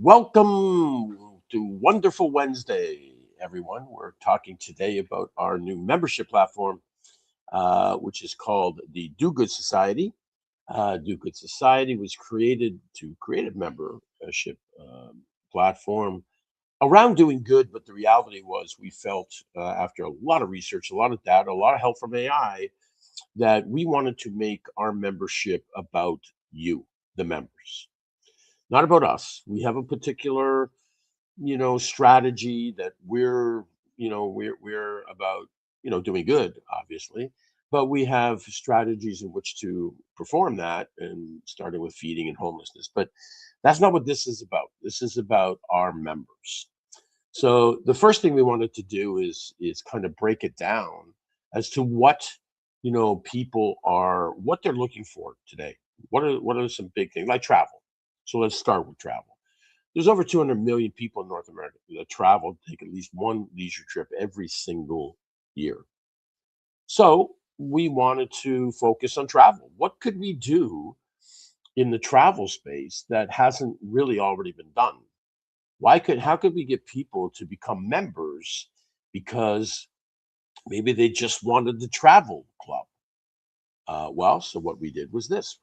Welcome to Wonderful Wednesday, everyone. We're talking today about our new membership platform, which is called the Do Good Society. Do Good Society was created to create a membership platform around doing good, but the reality was we felt after a lot of research, a lot of data, a lot of help from AI, that we wanted to make our membership about you, the members, not about us. We have a particular strategy that we're about, doing good, obviously, but we have strategies in which to perform that, and starting with feeding and homelessness. But that's not what this is about. This is about our members. So the first thing we wanted to do is kind of break it down as to what people are, what they're looking for today. What are some big things like travel? So let's start with travel. There's over 200 million people in North America that travel, take at least one leisure trip every single year. So we wanted to focus on travel. What could we do in the travel space that hasn't really already been done? How could we get people to become members because maybe they just wanted the travel club? So what we did was this.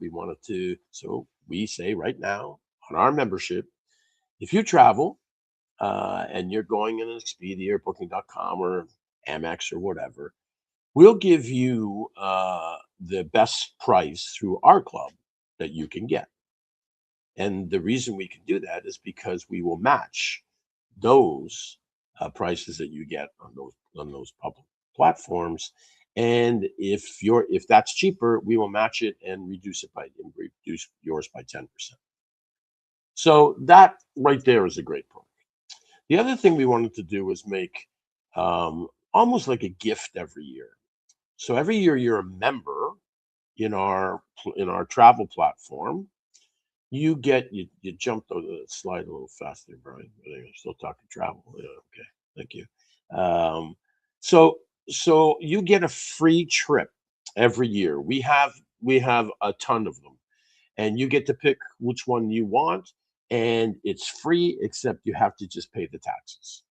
So we say right now on our membership, if you travel, and you're going in an Expedia or Booking.com or Amex or whatever, we'll give you the best price through our club that you can get. And the reason we can do that is because we will match those prices that you get on those public platforms. And if that's cheaper, we will match it and reduce yours by 10%. So that right there is a great point. The other thing we wanted to do was make almost like a gift every year. So every year you're a member in our travel platform. You jumped over the slide a little faster, Brian. I think I'm still talking travel. Yeah, okay, thank you. Um, so so you get a free trip every year. We have a ton of them, and you get to pick which one you want, and it's free except you have to just pay the taxes.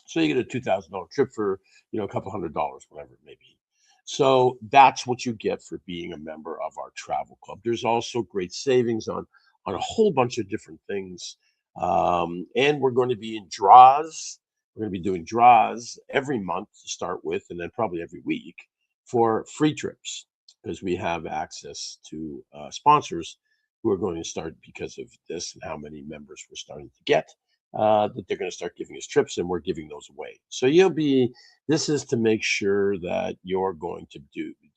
So you get a $2,000 trip for, a couple $100, whatever it may be. So that's what you get for being a member of our travel club. There's also great savings on a whole bunch of different things. And we're going to be in draws. We're going to be doing draws every month to start with, and then probably every week for free trips, because we have access to sponsors who are going to start, because of this and how many members we're starting to get, that they're going to start giving us trips, and we're giving those away. So this is to make sure that you're going to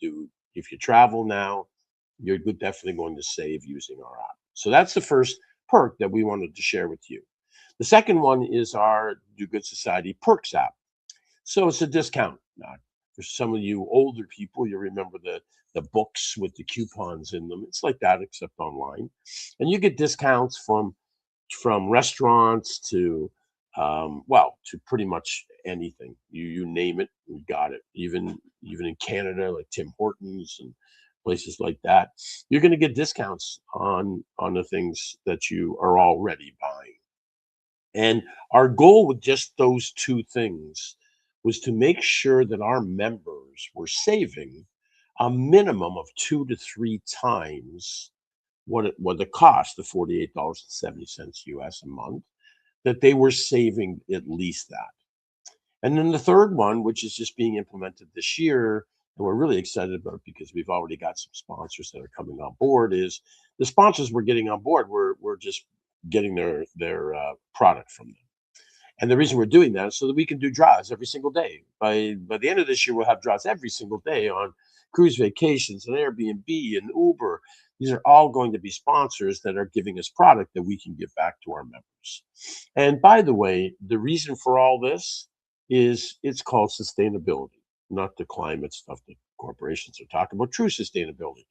do if you travel now, you're definitely going to save using our app. So that's the first perk that we wanted to share with you. The second one is our Do Good Society Perks app. So it's a discount. For some of you older people, you remember the books with the coupons in them. It's like that, except online, and you get discounts from restaurants to to pretty much anything. You name it, we got it. Even in Canada, like Tim Hortons and places like that, you're going to get discounts on the things that you are already buying. And our goal with just those two things was to make sure that our members were saving a minimum of 2 to 3 times what the cost of $48.70 US a month, that they were saving at least that. And then the third one, which is just being implemented this year, and we're really excited about because we've already got some sponsors that are coming on board, is the sponsors we're getting on board. We're just getting their product from them. And the reason we're doing that is so that we can do draws every single day. By the end of this year, we'll have draws every single day on cruise vacations and Airbnb and Uber. These are all going to be sponsors that are giving us product that we can give back to our members. And by the way, the reason for all this is it's called sustainability, not the climate stuff that corporations are talking about, true sustainability.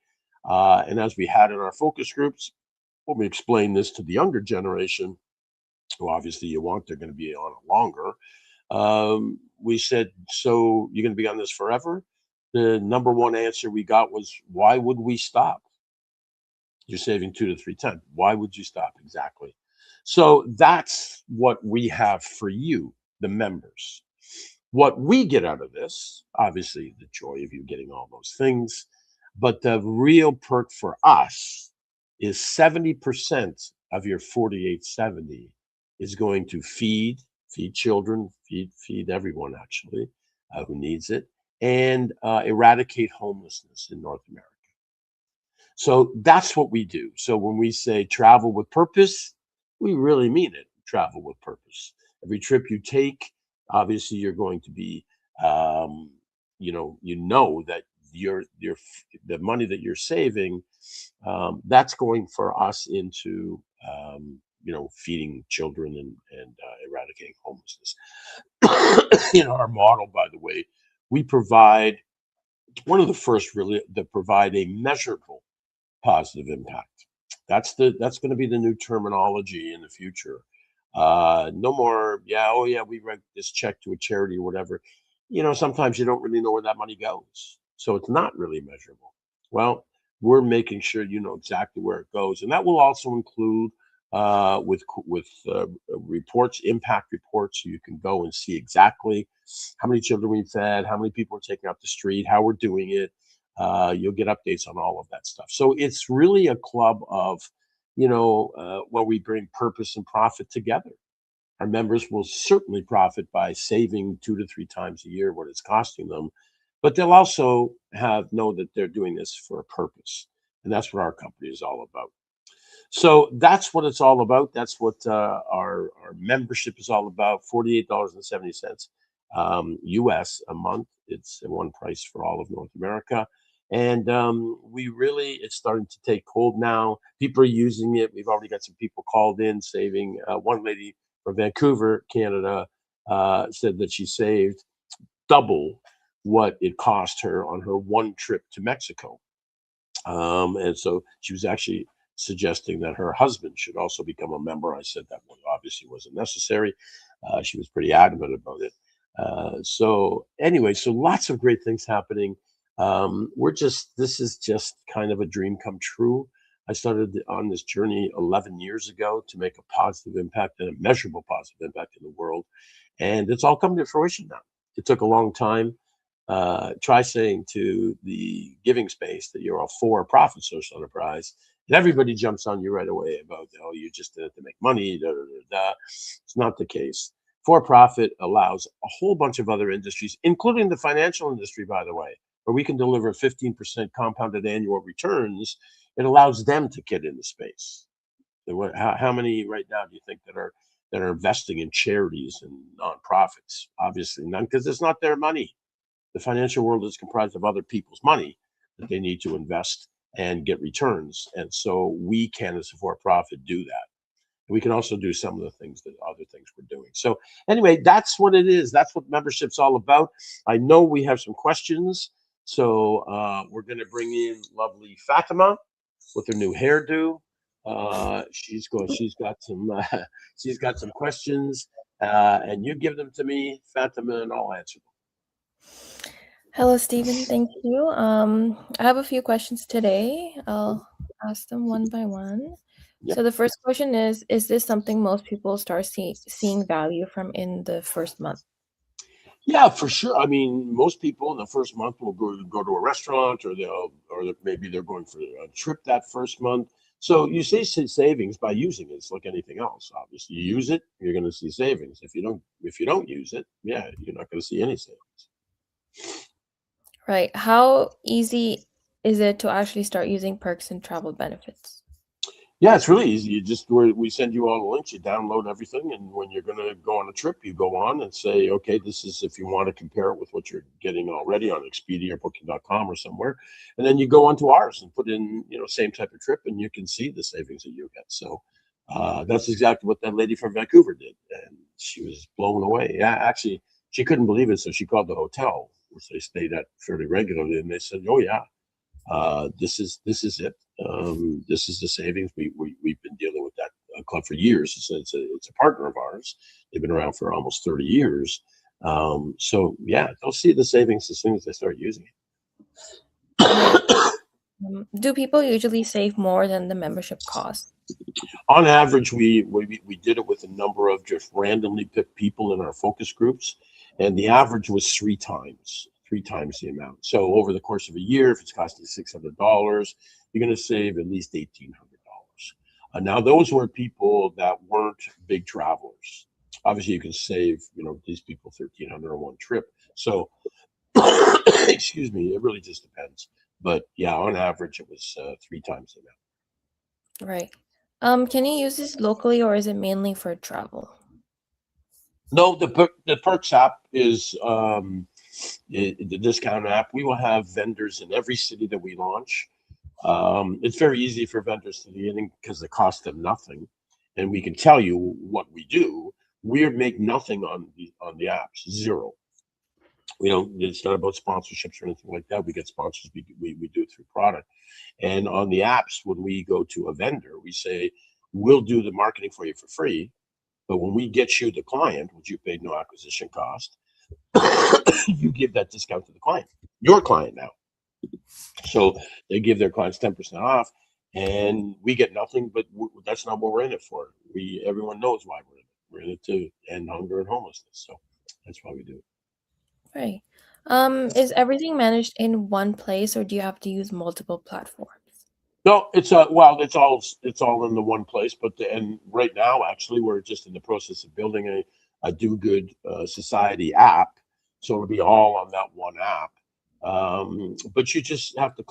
And as we had in our focus groups, when we explain this to the younger generation, who obviously you want, they're going to be on it longer. We said, so you're going to be on this forever? The number one answer we got was, why would we stop? You're saving 2 to 3 times. Why would you stop? Exactly. So that's what we have for you, the members. What we get out of this, obviously, the joy of you getting all those things, but the real perk for us is 70% of your 4870 is going to feed children, feed everyone actually who needs it, and eradicate homelessness in North America. So that's what we do. So when we say travel with purpose, we really mean it. Travel with purpose. Every trip you take, obviously, you're going to be, um, that the money that you're saving, that's going for us into, feeding children and eradicating homelessness. In our model, by the way, we provide one of the first really that provide a measurable positive impact. That's going to be the new terminology in the future. No more, yeah, oh yeah, we write this check to a charity or whatever. Sometimes you don't really know where that money goes, so it's not really measurable. Well, we're making sure you know exactly where it goes, and that will also include with reports, impact reports, so you can go and see exactly how many children we've fed, how many people are taking out the street, how we're doing it. You'll get updates on all of that stuff. So it's really a club of, where we bring purpose and profit together. Our members will certainly profit by saving 2 to 3 times a year what it's costing them, but they'll also know that they're doing this for a purpose, and that's what our company is all about. So that's what it's all about. That's what our membership is all about. $48.70 US a month. It's one price for all of North America. And it's starting to take hold now. People are using it. We've already got some people called in saving. One lady from Vancouver, Canada, said that she saved double what it cost her on her one trip to Mexico. And so she was actually suggesting that her husband should also become a member. I said that one obviously wasn't necessary. She was pretty adamant about it. So anyway, so lots of great things happening. This is just kind of a dream come true. I started on this journey 11 years ago to make a positive impact and a measurable positive impact in the world. And it's all come to fruition now. It took a long time. Try saying to the giving space that you're a for-profit social enterprise, and everybody jumps on you right away about, oh, you just did it to make money. Da, da, da, da. It's not the case. For-profit allows a whole bunch of other industries, including the financial industry, by the way, where we can deliver 15% compounded annual returns. It allows them to get into space. How many right now do you think that are investing in charities and nonprofits? Obviously none, because it's not their money. The financial world is comprised of other people's money that they need to invest and get returns. And so we can, as a for-profit, do that. We can also do some of the things that other things we're doing. So anyway, that's what it is. That's what membership's all about. I know we have some questions. So we're going to bring in lovely Fatima with her new hairdo. She's got some she's got some questions, and you give them to me, Fatima, and I'll answer them. Hello, Stephen. Thank you. I have a few questions today. I'll ask them one by one. Yep. So the first question is this something most people start seeing value from in the first month? Yeah, for sure. I mean, most people in the first month will go to a restaurant, maybe they're going for a trip that first month. So you see savings by using it. It's like anything else. Obviously, you use it, you're going to see savings. If you don't use it, yeah, you're not going to see any savings. Right. How easy is it to actually start using perks and travel benefits? Yeah, it's really easy. We send you all the links. You download everything, and when you're going to go on a trip, you go on and say, okay, this is if you want to compare it with what you're getting already on Expedia or Booking.com or somewhere, and then you go onto ours and put in same type of trip, and you can see the savings that you get. So that's exactly what that lady from Vancouver did, and she was blown away. Yeah, actually, she couldn't believe it, so she called the hotel which they stayed at fairly regularly, and they said, oh yeah. This is it. This is the savings. We've been dealing with that club for years. It's a partner of ours. They've been around for almost 30 years. So yeah, they'll see the savings as soon as they start using Right. it. Do people usually save more than the membership cost? On average, we did it with a number of just randomly picked people in our focus groups, and the average was three times the amount. So over the course of a year, if it's costing $600, you're going to save at least $1,800. Now, those were people that weren't big travelers. Obviously, you can save, these people 1,300 on one trip. So, excuse me, it really just depends. But yeah, on average, it was three times the amount. Right. Can you use this locally or is it mainly for travel? No, the Perks app is the discount app. We will have vendors in every city that we launch. It's very easy for vendors to get in because it costs them nothing, and we can tell you what we do. We make nothing on the apps, zero. We don't. It's not about sponsorships or anything like that. We get sponsors. We do it through product. And on the apps, when we go to a vendor, we say we'll do the marketing for you for free. But when we get you the client, which you paid no acquisition cost, you give that discount to the client, your client now. So they give their clients 10% off, and we get nothing. But that's not what we're in it for. Everyone knows why we're in it. We're in it to end hunger and homelessness. So that's why we do it. Right. Is everything managed in one place or do you have to use multiple platforms? No, it's all in the one place. And right now, actually, we're just in the process of building a do good society app, so it'll be all on that one app. But you just have to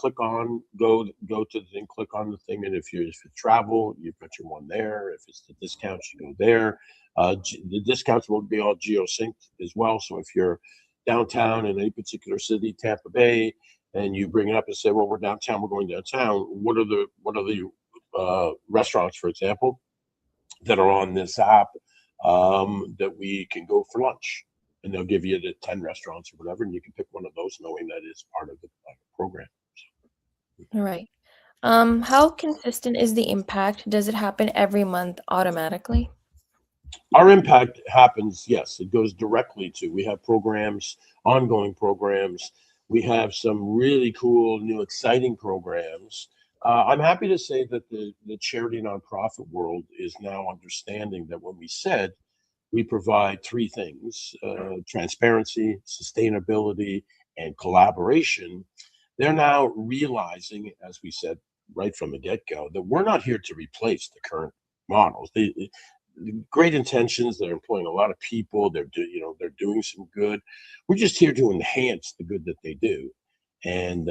go to the thing, click on the thing, and if you travel, you've got your one there. If it's the discounts, you go there. The discounts will be all geo-synced as well. So if you're downtown in any particular city, Tampa Bay, and you bring it up and say, "Well, we're downtown. We're going downtown. What are the restaurants, for example, that are on this app that we can go for lunch?" And they'll give you the 10 restaurants or whatever, and you can pick one of those, knowing that it's part of the program. All right. How consistent is the impact? Does it happen every month automatically? Our impact happens, yes, it goes directly to. We have programs, ongoing programs. We have some really cool, new, exciting programs. I'm happy to say that the charity nonprofit world is now understanding that when we said we provide three things: transparency, sustainability, and collaboration. They're now realizing, as we said right from the get go, that we're not here to replace the current models. Great intentions. They're employing a lot of people. They're doing some good. We're just here to enhance the good that they do, and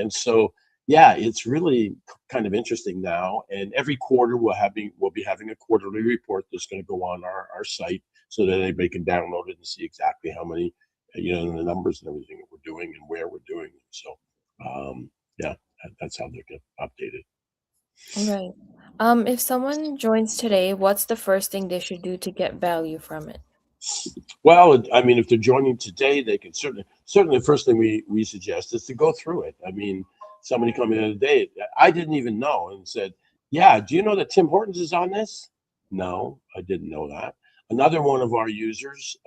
so yeah, it's really kind of interesting now. And every quarter we'll be having a quarterly report that's going to go on our site so that anybody can download it and see exactly how many, the numbers and everything that we're doing and where we're doing it. So yeah, that's how they get updated. Right. If someone joins today, what's the first thing they should do to get value from it? Well, I mean, if they're joining today, they can certainly the first thing we suggest is to go through it. I mean, somebody coming in today, I didn't even know, and said, "Yeah, do you know that Tim Hortons is on this?" No, I didn't know that. Another one of our users,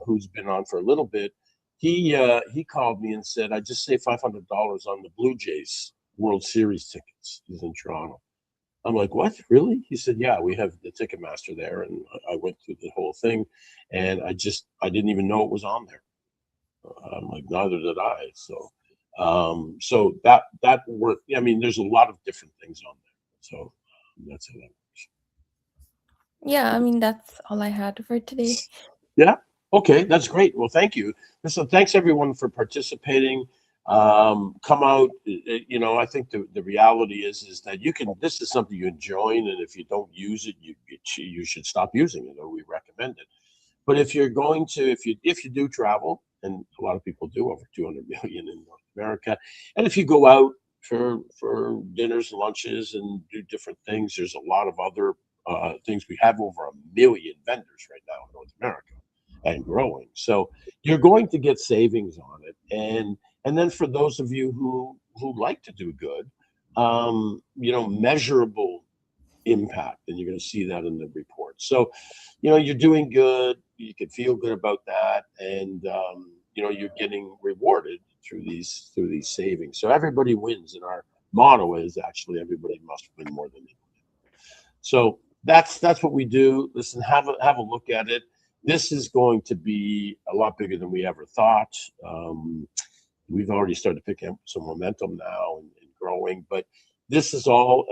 who's been on for a little bit, he called me and said, "I just saved $500 on the Blue Jays World Series tickets." He's in Toronto. I'm like, "What? Really?" He said, "Yeah, we have the Ticketmaster there." And I went through the whole thing, and I didn't even know it was on there. I'm like, neither did I. So that work. I mean, there's a lot of different things on there. So that's how that works. Yeah, I mean, that's all I had for today. Yeah. Okay, that's great. Well, thank you. So thanks everyone for participating. Come out. I think the reality is that you can. This is something you enjoy, and if you don't use it, you should stop using it, or we recommend it. But if you're going to, if you do travel, and a lot of people do, over 200 million in North America, and if you go out for dinners, lunches, and do different things, there's a lot of other things. We have over 1 million vendors right now in North America, and growing. So you're going to get savings on it, and then for those of you who like to do good, measurable impact, and you're going to see that in the report. So, you're doing good. You can feel good about that, and you're getting rewarded through these savings. So everybody wins in motto is actually everybody must win more than they. So that's what we do. Listen, have a look at it. This is going to be a lot bigger than we ever thought. Um, we've already started to pick up some momentum now and growing, but this is all,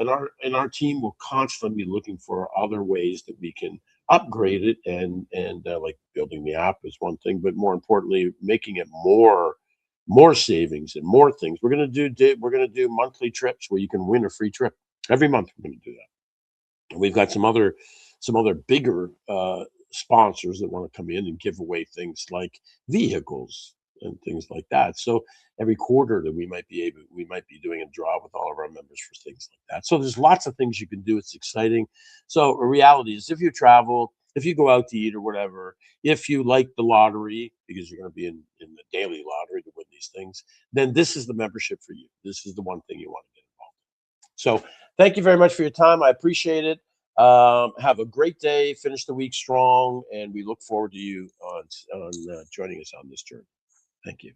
and our team will constantly be looking for other ways that we can upgrade it, and like building the app is one thing, but more importantly, making it more savings and more things. We're gonna do monthly trips where you can win a free trip every month. We're gonna do that. We've got some other bigger sponsors that want to come in and give away things like vehicles and things like that. So every quarter that we might be doing a draw with all of our members for things like that. So there's lots of things you can do. It's exciting. So a reality is, if you travel, if you go out to eat or whatever, if you like the lottery because you're going to be in the daily lottery to win these things, then this is the membership for you. This is the one thing you want to get involved. So thank you very much for your time. I appreciate it. Have a great day. Finish the week strong, and we look forward to you on joining us on this journey. Thank you.